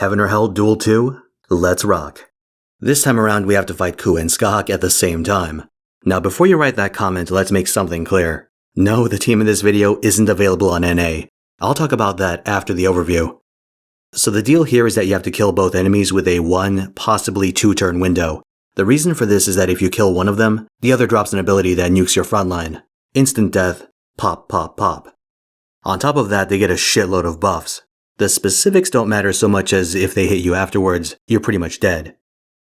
Heaven or Hell Duel 2? Let's rock. This time around we have to fight Ku and Scathach at the same time. Now before you write that comment, let's make something clear. No, the team in this video isn't available on NA. I'll talk about that after the overview. So the deal here is that you have to kill both enemies with a 1, possibly 2 turn window. The reason for this is that if you kill one of them, the other drops an ability that nukes your frontline. Instant death, pop, pop, pop. On top of that, they get a shitload of buffs. The specifics don't matter so much as if they hit you afterwards, you're pretty much dead.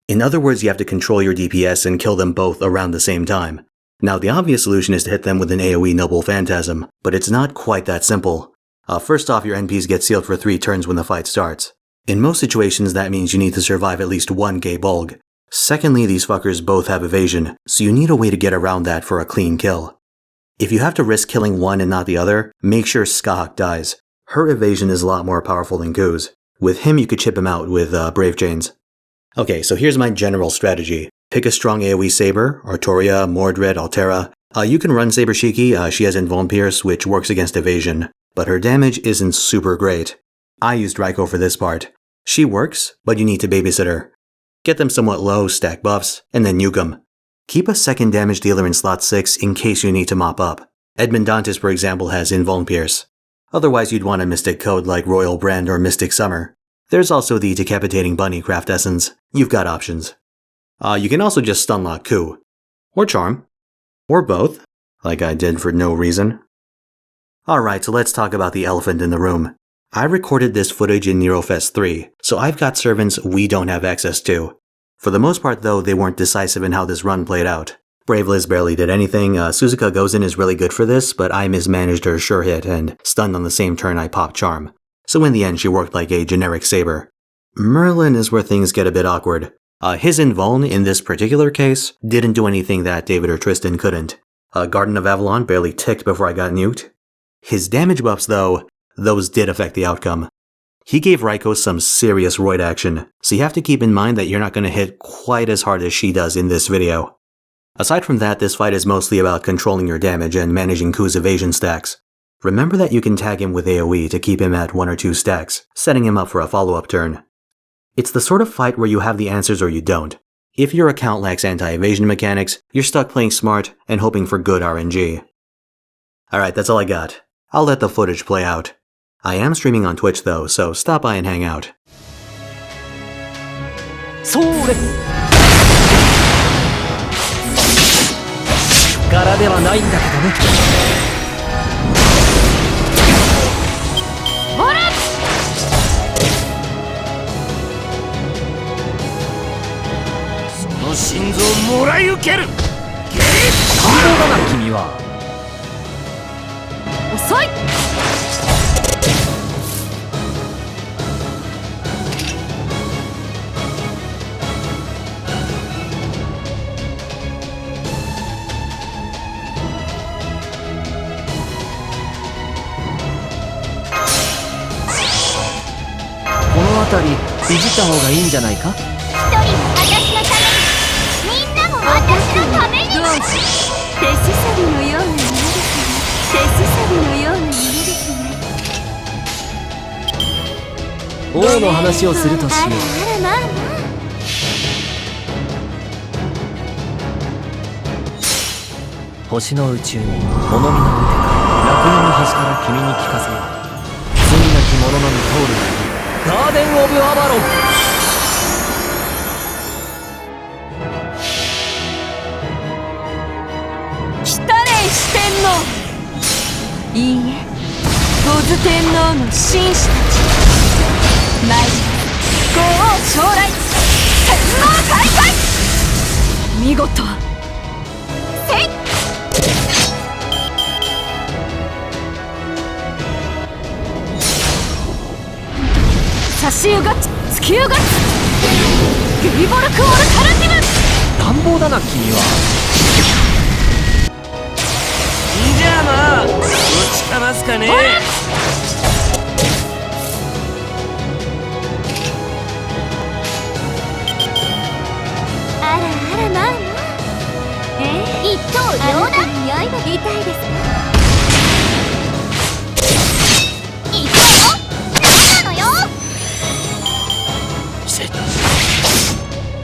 In other words, you have to control your DPS and kill them both around the same time. Now the obvious solution is to hit them with an AoE Noble Phantasm, but it's not quite that simple. First off, your NPs get sealed for 3 turns when the fight starts. In most situations, that means you need to survive at least 1 Gay Bulg. Secondly, these fuckers both have evasion, so you need a way to get around that for a clean kill. If you have to risk killing one and not the other, make sure Scathach dies. Her evasion is a lot more powerful than Ku's. With him, you could chip him out with Brave Chains. Okay, so here's my general strategy. Pick a strong AoE Saber, Artoria, Mordred, Altera. You can run Saber Shiki, she has Invuln Pierce, which works against evasion, but her damage isn't super great. I used Raikou for this part. She works, but you need to babysit her. Get them somewhat low, stack buffs, and then nuke them. Keep a second damage dealer in slot 6 in case you need to mop up. Edmund Dantes, for example, has Invuln Pierce. Otherwise, you'd want a Mystic Code like Royal Brand or Mystic Summer. There's also the Decapitating Bunny Craft Essence. You've got options. You can also just stunlock Ku. Or Charm. Or both, like I did for no reason. Alright, so let's talk about the elephant in the room. I recorded this footage in Nero Fest 3, so I've got servants we don't have access to. For the most part though, they weren't decisive in how this run played out. Brave Liz barely did anything, Suzuka Gozen is really good for this, but I mismanaged her sure hit and stunned on the same turn I popped Charm. So in the end she worked like a generic Saber. Merlin is where things get a bit awkward. His Invuln, in this particular case, didn't do anything that David or Tristan couldn't. Garden of Avalon barely ticked before I got nuked. His damage buffs though, those did affect the outcome. He gave Raikou some serious roid action, so you have to keep in mind that you're not going to hit quite as hard as she does in this video. Aside from that, this fight is mostly about controlling your damage and managing Ku's evasion stacks. Remember that you can tag him with AoE to keep him at 1 or 2 stacks, setting him up for a follow-up turn. It's the sort of fight where you have the answers or you don't. If your account lacks anti-evasion mechanics, you're stuck playing smart and hoping for good RNG. Alright, that's all I got. I'll let the footage play out. I am streaming on Twitch though, so stop by and hang out.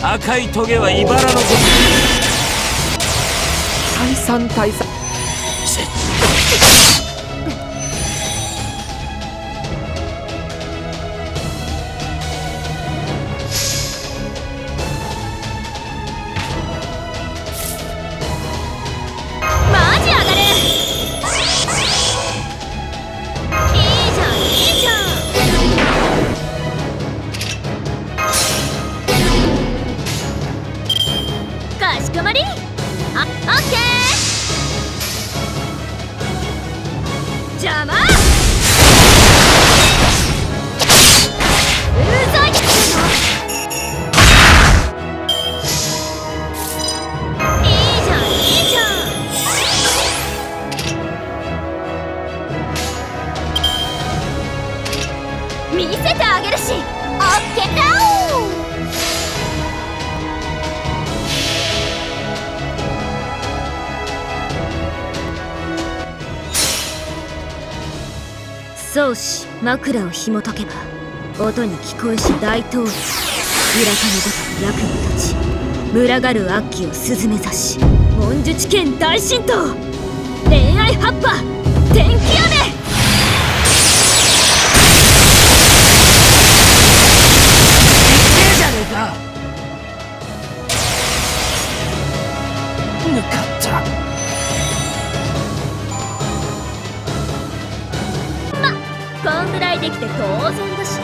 赤いトゲは茨のごとく。退散退散。マジ上がる。いいじゃんいいじゃん。かしこまり。あ、オッケー。邪魔。うざいっつうの。いいじゃんいいじゃん。見せてあげるし。オッケーだー。宗師枕を紐解けば音に聞こえし大統領。裏金ごとに役に立ち群がる悪鬼を鈴め刺し文術剣大神道。恋愛葉っぱ天気雨。じゃねえか。抜かった。こんぐらいできて当然だし。